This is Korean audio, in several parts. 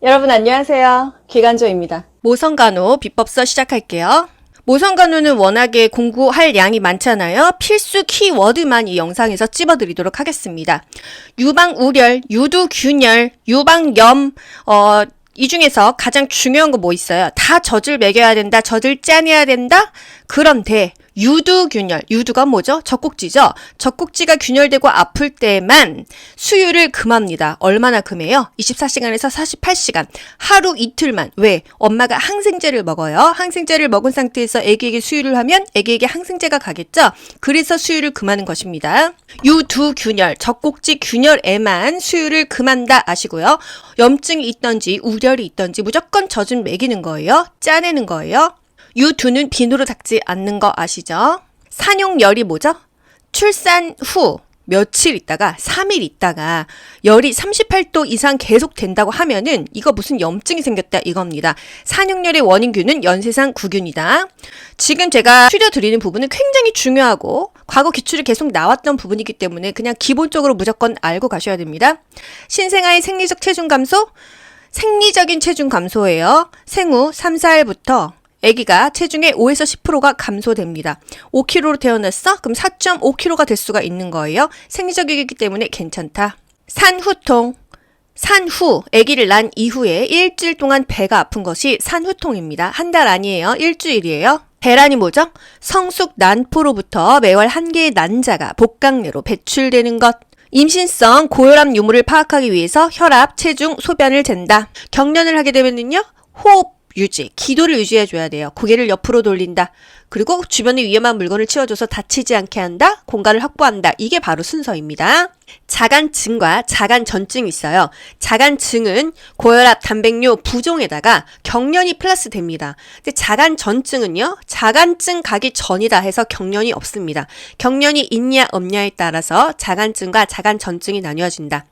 여러분 안녕하세요. 기간조입니다. 모성간호 비법서 시작할게요. 모성간호는 워낙에 공부할 양이 많잖아요. 필수 키워드만 이 영상에서 찝어드리도록 하겠습니다. 유방우열, 유두균열, 유방염, 이 중에서 가장 중요한 거 뭐 있어요? 다 젖을 먹여야 된다, 젖을 짜내야 된다? 그런데 유두균열, 유두가 뭐죠? 젖꼭지죠? 젖꼭지가 균열되고 아플 때만 수유를 금합니다. 얼마나 금해요? 24시간에서 48시간. 하루 이틀만. 왜? 엄마가 항생제를 먹어요. 항생제를 먹은 상태에서 아기에게 수유를 하면 아기에게 항생제가 가겠죠? 그래서 수유를 금하는 것입니다. 유두균열, 젖꼭지 균열에만 수유를 금한다 아시고요. 염증이 있던지 우열이 있던지 무조건 젖은 먹이는 거예요. 짜내는 거예요. 유두는 비누로 닦지 않는 거 아시죠? 산용열이 뭐죠? 출산 후 며칠 있다가 3일 있다가 열이 38도 이상 계속 된다고 하면은 이거 무슨 염증이 생겼다 이겁니다. 산용열의 원인균은 연쇄상 구균이다. 지금 제가 추려드리는 부분은 굉장히 중요하고 과거 기출이 계속 나왔던 부분이기 때문에 그냥 기본적으로 무조건 알고 가셔야 됩니다. 신생아의 생리적 체중 감소? 생리적인 체중 감소예요. 생후 3, 4일부터 아기가 체중의 5에서 10%가 감소됩니다. 5kg로 태어났어? 그럼 4.5kg가 될 수가 있는 거예요. 생리적이기 때문에 괜찮다. 산후통. 산후, 아기를 낳은 이후에 일주일 동안 배가 아픈 것이 산후통입니다. 한 달 아니에요. 일주일이에요. 배란이 뭐죠? 성숙 난포로부터 매월 한 개의 난자가 복강내로 배출되는 것. 임신성 고혈압 유무를 파악하기 위해서 혈압, 체중, 소변을 잰다. 경련을 하게 되면은요, 호흡 유지, 기도를 유지해줘야 돼요. 고개를 옆으로 돌린다. 그리고 주변에 위험한 물건을 치워줘서 다치지 않게 한다. 공간을 확보한다. 이게 바로 순서입니다. 자간증과 자간전증이 있어요. 자간증은 고혈압, 단백뇨, 부종에다가 경련이 플러스 됩니다. 근데 자간전증은요, 자간증 가기 전이다 해서 경련이 없습니다. 경련이 있냐 없냐에 따라서 자간증과 자간전증이 나뉘어진다.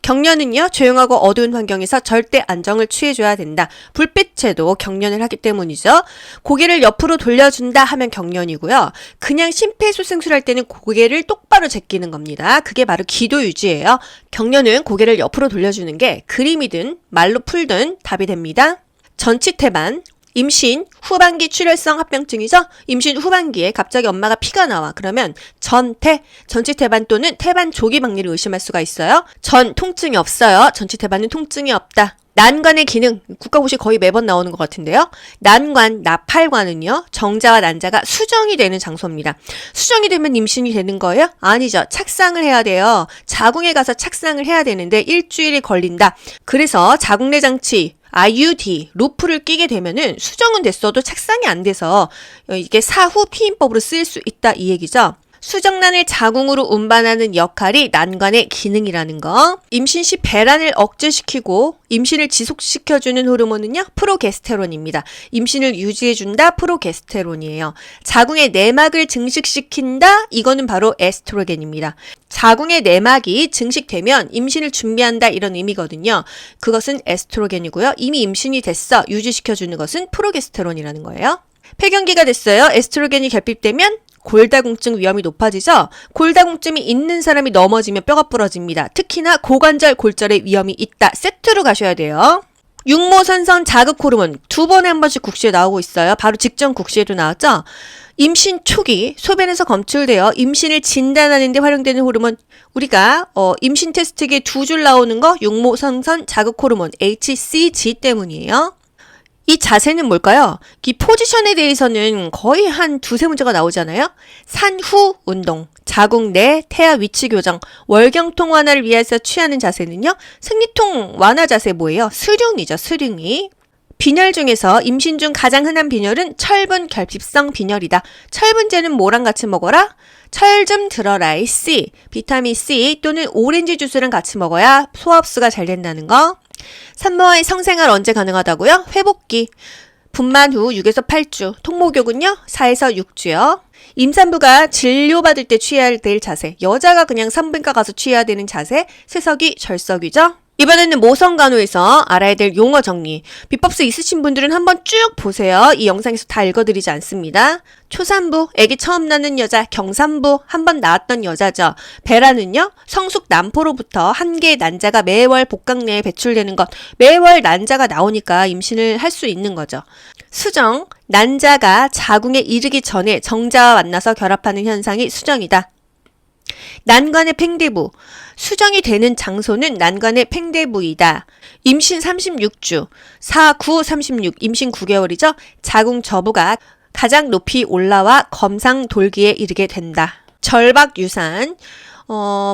경련은요, 조용하고 어두운 환경에서 절대 안정을 취해줘야 된다. 불빛에도 경련을 하기 때문이죠. 고개를 옆으로 돌려준다 하면 경련이고요. 그냥 심폐소생술할 때는 고개를 똑바로 제끼는 겁니다. 그게 바로 기도 유지예요. 경련은 고개를 옆으로 돌려주는 게 그림이든 말로 풀든 답이 됩니다. 전치태반, 임신 후반기 출혈성 합병증이죠. 임신 후반기에 갑자기 엄마가 피가 나와. 그러면 전치태반 또는 태반 조기 박리를 의심할 수가 있어요. 통증이 없어요. 전치태반은 통증이 없다. 난관의 기능, 국가고시 거의 매번 나오는 것 같은데요. 난관, 나팔관은요, 정자와 난자가 수정이 되는 장소입니다. 수정이 되면 임신이 되는 거예요? 아니죠. 착상을 해야 돼요. 자궁에 가서 착상을 해야 되는데 일주일이 걸린다. 그래서 자궁내 장치, IUD, 루프를 끼게 되면은 수정은 됐어도 착상이 안 돼서 이게 사후 피임법으로 쓰일 수 있다 이 얘기죠. 수정란을 자궁으로 운반하는 역할이 난관의 기능이라는 거. 임신 시 배란을 억제시키고 임신을 지속시켜주는 호르몬은요, 프로게스테론입니다. 임신을 유지해준다, 프로게스테론이에요. 자궁의 내막을 증식시킨다, 이거는 바로 에스트로겐입니다. 자궁의 내막이 증식되면 임신을 준비한다 이런 의미거든요. 그것은 에스트로겐이고요. 이미 임신이 됐어, 유지시켜주는 것은 프로게스테론이라는 거예요. 폐경기가 됐어요. 에스트로겐이 결핍되면 골다공증 위험이 높아지죠? 골다공증이 있는 사람이 넘어지면 뼈가 부러집니다. 특히나 고관절, 골절의 위험이 있다. 세트로 가셔야 돼요. 육모선선 자극 호르몬 2번에 한 번씩 국시에 나오고 있어요. 바로 직전 국시에도 나왔죠? 임신 초기 소변에서 검출되어 임신을 진단하는 데 활용되는 호르몬, 우리가 임신 테스트기에 2줄 나오는 거 육모선선 자극 호르몬 HCG 때문이에요. 이 자세는 뭘까요? 이 포지션에 대해서는 거의 한 2-3문제가 나오잖아요. 산후 운동, 자궁 내 태아 위치 교정, 월경통 완화를 위해서 취하는 자세는요. 생리통 완화 자세 뭐예요? 스륜이죠, 스륜이. 빈혈 중에서 임신 중 가장 흔한 빈혈은 철분 결핍성 빈혈이다. 철분제는 뭐랑 같이 먹어라? 철 좀 들어라, C, 비타민 C 또는 오렌지 주스랑 같이 먹어야 소화 흡수가 잘 된다는 거. 산모와의 성생활 언제 가능하다고요? 회복기. 분만 후 6에서 8주. 통목욕은요? 4에서 6주요. 임산부가 진료받을 때 취해야 될 자세. 여자가 그냥 산부인과 가서 취해야 되는 자세. 세석이 절석이죠. 이번에는 모성간호에서 알아야 될 용어 정리. 비법스 있으신 분들은 한번 쭉 보세요. 이 영상에서 다 읽어드리지 않습니다. 초산부, 아기 처음 낳는 여자, 경산부, 한 번 낳았던 여자죠. 배라는요, 성숙 난포로부터 한 개의 난자가 매월 복강 내에 배출되는 것. 매월 난자가 나오니까 임신을 할 수 있는 거죠. 수정, 난자가 자궁에 이르기 전에 정자와 만나서 결합하는 현상이 수정이다. 난관의 팽대부, 수정이 되는 장소는 난관의 팽대부이다. 임신 36주, 4, 9, 36, 임신 9개월이죠. 자궁 저부가 가장 높이 올라와 검상 돌기에 이르게 된다. 절박 유산,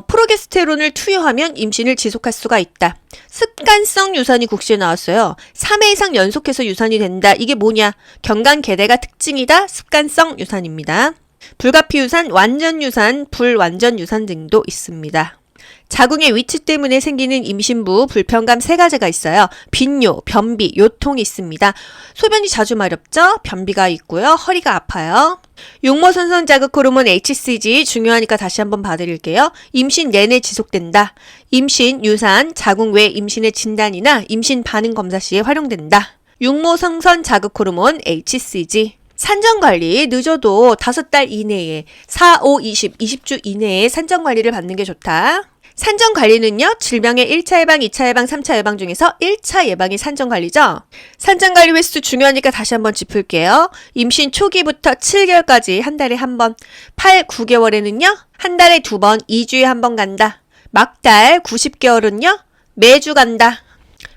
프로게스테론을 투여하면 임신을 지속할 수가 있다. 습관성 유산이 국시에 나왔어요. 3회 이상 연속해서 유산이 된다. 이게 뭐냐? 경간계대가 특징이다. 습관성 유산입니다. 불가피 유산, 완전 유산, 불완전 유산 등도 있습니다. 자궁의 위치 때문에 생기는 임신부 불편감 3가지가 있어요. 빈뇨, 변비, 요통이 있습니다. 소변이 자주 마렵죠? 변비가 있고요. 허리가 아파요. 용모선선 자극 호르몬 HCG 중요하니까 다시 한번 봐드릴게요. 임신 내내 지속된다. 임신, 유산, 자궁 외 임신의 진단이나 임신 반응 검사 시에 활용된다. 용모선선 자극 호르몬 HCG. 산전관리 늦어도 5달 이내에 4, 5, 20주 이내에 산전관리를 받는 게 좋다. 산전관리는요, 질병의 1차 예방, 2차 예방, 3차 예방 중에서 1차 예방이 산전관리죠. 산전관리 횟수 중요하니까 다시 한번 짚을게요. 임신 초기부터 7개월까지 한 달에 한 번, 8, 9개월에는요, 한 달에 2번, 2주에 한 번 간다. 막달 90개월은요, 매주 간다.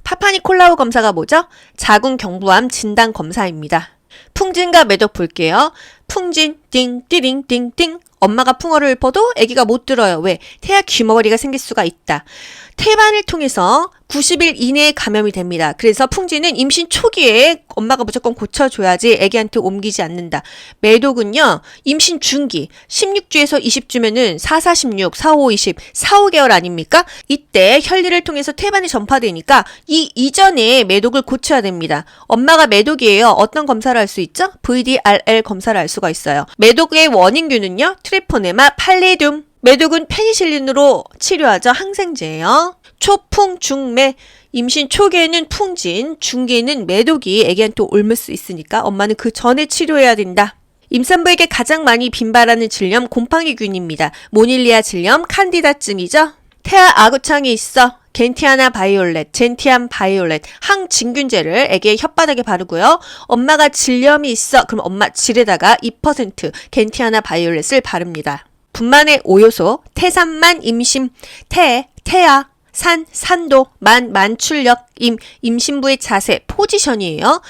파파니콜라우 검사가 뭐죠? 자궁 경부암 진단 검사입니다. 풍진과 매독 볼게요. 풍진, 띵, 띠링, 띵, 띵. 엄마가 풍어를 읊어도 아기가 못 들어요. 왜? 태아 귀머거리가 생길 수가 있다. 태반을 통해서 90일 이내에 감염이 됩니다. 그래서 풍진은 임신 초기에 엄마가 무조건 고쳐줘야지 아기한테 옮기지 않는다. 매독은요, 임신 중기 16주에서 20주면은 4, 4, 16, 4, 5, 20, 4, 5개월 아닙니까? 이때 혈리를 통해서 태반이 전파되니까 이 이전에 매독을 고쳐야 됩니다. 엄마가 매독이에요. 어떤 검사를 할 수 있죠? VDRL 검사를 할 수가 있어요. 매독의 원인균은요, 트레포네마, 팔리듐. 매독은 페니실린으로 치료하죠. 항생제예요. 초풍, 중매. 임신 초기에는 풍진, 중기에는 매독이 아기한테 옮을 수 있으니까 엄마는 그 전에 치료해야 된다. 임산부에게 가장 많이 빈발하는 질염 곰팡이균입니다. 모닐리아 질염, 칸디다증이죠. 태아 아구창이 있어. 겐티아나 바이올렛, 젠티암 바이올렛, 항진균제를 아기의 혓바닥에 바르고요. 엄마가 질염이 있어. 그럼 엄마 질에다가 2% 겐티아나 바이올렛을 바릅니다. 분만의 5요소, 태산만, 임신, 태아, 산도, 만출력, 임신부의 자세, 포지션이에요.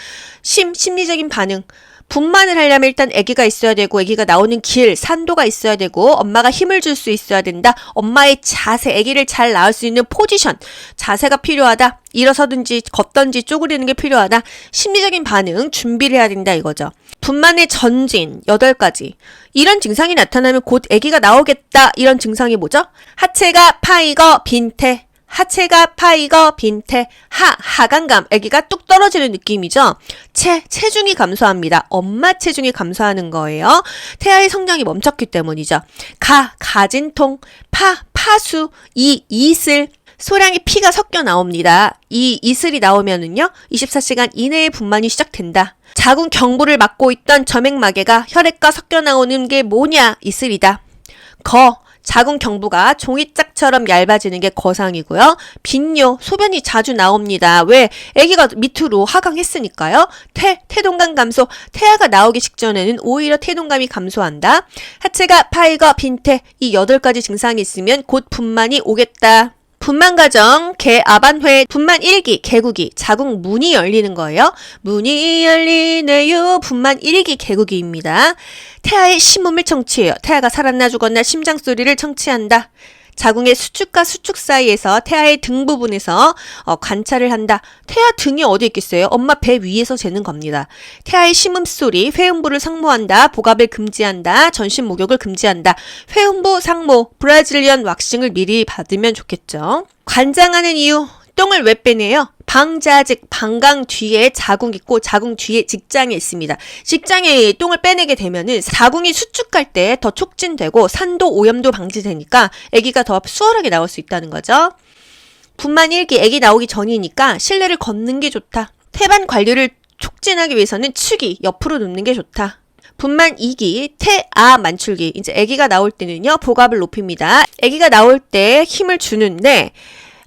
심리적인 반응. 분만을 하려면 일단 아기가 있어야 되고 아기가 나오는 길, 산도가 있어야 되고 엄마가 힘을 줄 수 있어야 된다. 엄마의 자세, 아기를 잘 낳을 수 있는 포지션, 자세가 필요하다. 일어서든지 걷든지 쪼그리는 게 필요하다. 심리적인 반응, 준비를 해야 된다 이거죠. 분만의 전진, 8가지. 이런 증상이 나타나면 곧 아기가 나오겠다. 이런 증상이 뭐죠? 하체가 파이거, 빈태. 하체가 파이거, 빈태, 하강감, 아기가 뚝 떨어지는 느낌이죠. 체중이 감소합니다. 엄마 체중이 감소하는 거예요. 태아의 성장이 멈췄기 때문이죠. 가진통, 파수, 이슬, 소량의 피가 섞여 나옵니다. 이 이슬이 나오면은요, 24시간 이내에 분만이 시작된다. 자궁 경부를 막고 있던 점액마개가 혈액과 섞여 나오는 게 뭐냐? 이슬이다. 자궁 경부가 종이짝처럼 얇아지는 게 거상이고요. 빈뇨, 소변이 자주 나옵니다. 왜? 아기가 밑으로 하강했으니까요. 태동감 감소, 태아가 나오기 직전에는 오히려 태동감이 감소한다. 하체가 파이거, 빈태, 이 8가지 증상이 있으면 곧 분만이 오겠다. 분만 과정, 개아반회, 분만 1기, 개구기, 자궁 문이 열리는 거예요. 문이 열리네요. 분만 1기, 개구기입니다. 태아의 심음을 청취해요. 태아가 살았나 죽었나 심장 소리를 청취한다. 자궁의 수축과 수축 사이에서 태아의 등 부분에서 관찰을 한다. 태아 등이 어디 있겠어요? 엄마 배 위에서 재는 겁니다. 태아의 심음소리, 회음부를 상모한다. 복압을 금지한다. 전신 목욕을 금지한다. 회음부 상모, 브라질리언 왁싱을 미리 받으면 좋겠죠. 관장하는 이유, 똥을 왜 빼내요? 방자직, 방광 뒤에 자궁 있고 자궁 뒤에 직장이 있습니다. 직장에 똥을 빼내게 되면은 자궁이 수축할 때 더 촉진되고 산도 오염도 방지되니까 아기가 더 수월하게 나올 수 있다는 거죠. 분만 1기 아기 나오기 전이니까 실내를 걷는 게 좋다. 태반 관리를 촉진하기 위해서는 축이 옆으로 눕는 게 좋다. 분만 2기 태아 만출기. 이제 아기가 나올 때는요, 복압을 높입니다. 아기가 나올 때 힘을 주는데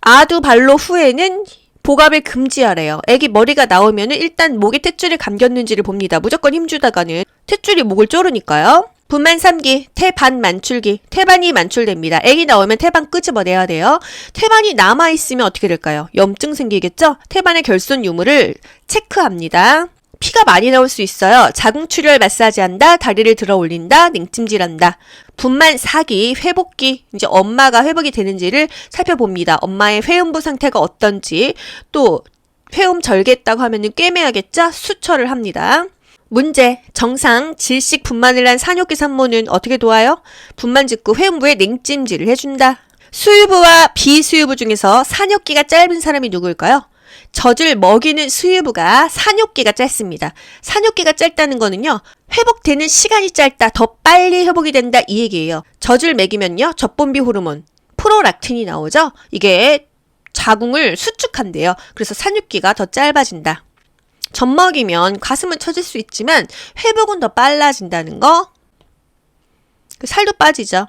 아두 발로 후에는 복압을 금지하래요. 아기 머리가 나오면은 일단 목에 탯줄이 감겼는지를 봅니다. 무조건 힘주다가는 탯줄이 목을 조르니까요. 분만 3기 태반 만출기. 태반이 만출됩니다. 아기 나오면 태반 끄집어내야 돼요. 태반이 남아있으면 어떻게 될까요? 염증 생기겠죠? 태반의 결손 유무를 체크합니다. 피가 많이 나올 수 있어요. 자궁출혈 마사지한다. 다리를 들어 올린다. 냉찜질한다. 분만 4기 회복기. 이제 엄마가 회복이 되는지를 살펴봅니다. 엄마의 회음부 상태가 어떤지. 또 회음 절개했다고 하면은 꿰매야겠죠? 수처를 합니다. 문제. 정상 질식 분만을 한 산욕기 산모는 어떻게 도와요? 분만 직후 회음부에 냉찜질을 해준다. 수유부와 비수유부 중에서 산욕기가 짧은 사람이 누구일까요? 젖을 먹이는 수유부가 산욕기가 짧습니다. 산욕기가 짧다는 거는요, 회복되는 시간이 짧다, 더 빨리 회복이 된다, 이 얘기예요. 젖을 먹이면요, 젖분비 호르몬 프로락틴이 나오죠. 이게 자궁을 수축한대요. 그래서 산욕기가 더 짧아진다. 젖 먹이면 가슴은 처질 수 있지만 회복은 더 빨라진다는 거. 살도 빠지죠.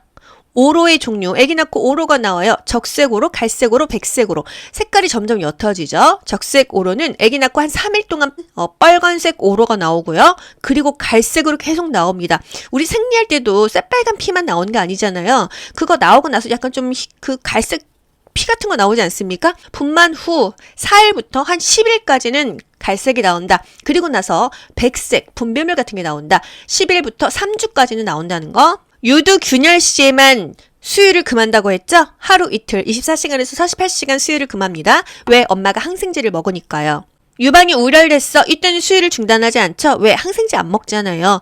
오로의 종류, 아기 낳고 오로가 나와요. 적색 오로, 갈색 오로, 백색 오로. 색깔이 점점 옅어지죠. 적색 오로는 아기 낳고 한 3일 동안 빨간색 오로가 나오고요. 그리고 갈색으로 계속 나옵니다. 우리 생리할 때도 새빨간 피만 나오는 게 아니잖아요. 그거 나오고 나서 약간 좀 그 갈색 피 같은 거 나오지 않습니까? 분만 후 4일부터 한 10일까지는 갈색이 나온다. 그리고 나서 백색, 분비물 같은 게 나온다. 10일부터 3주까지는 나온다는 거. 유두균열 시에만 수유를 금한다고 했죠? 하루 이틀 24시간에서 48시간 수유를 금합니다. 왜? 엄마가 항생제를 먹으니까요. 유방이 우열됐어. 이때는 수유를 중단하지 않죠? 왜? 항생제 안 먹잖아요.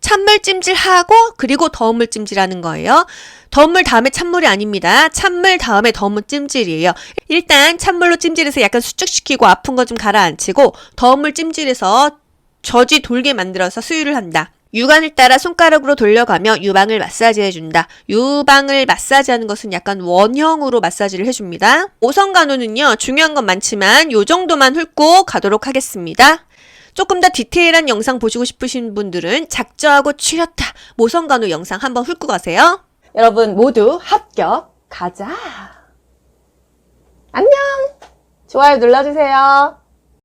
찬물 찜질하고 그리고 더운 물 찜질하는 거예요. 더운 물 다음에 찬물이 아닙니다. 찬물 다음에 더운 물 찜질이에요. 일단 찬물로 찜질해서 약간 수축시키고 아픈 거 좀 가라앉히고 더운 물 찜질해서 젖이 돌게 만들어서 수유를 한다. 유관을 따라 손가락으로 돌려가며 유방을 마사지해준다. 유방을 마사지하는 것은 약간 원형으로 마사지를 해줍니다. 오성간호는요, 중요한 건 많지만 요 정도만 훑고 가도록 하겠습니다. 조금 더 디테일한 영상 보시고 싶으신 분들은 작저하고 추렸다 모성간호 영상 한번 훑고 가세요. 여러분 모두 합격 가자. 안녕. 좋아요 눌러주세요.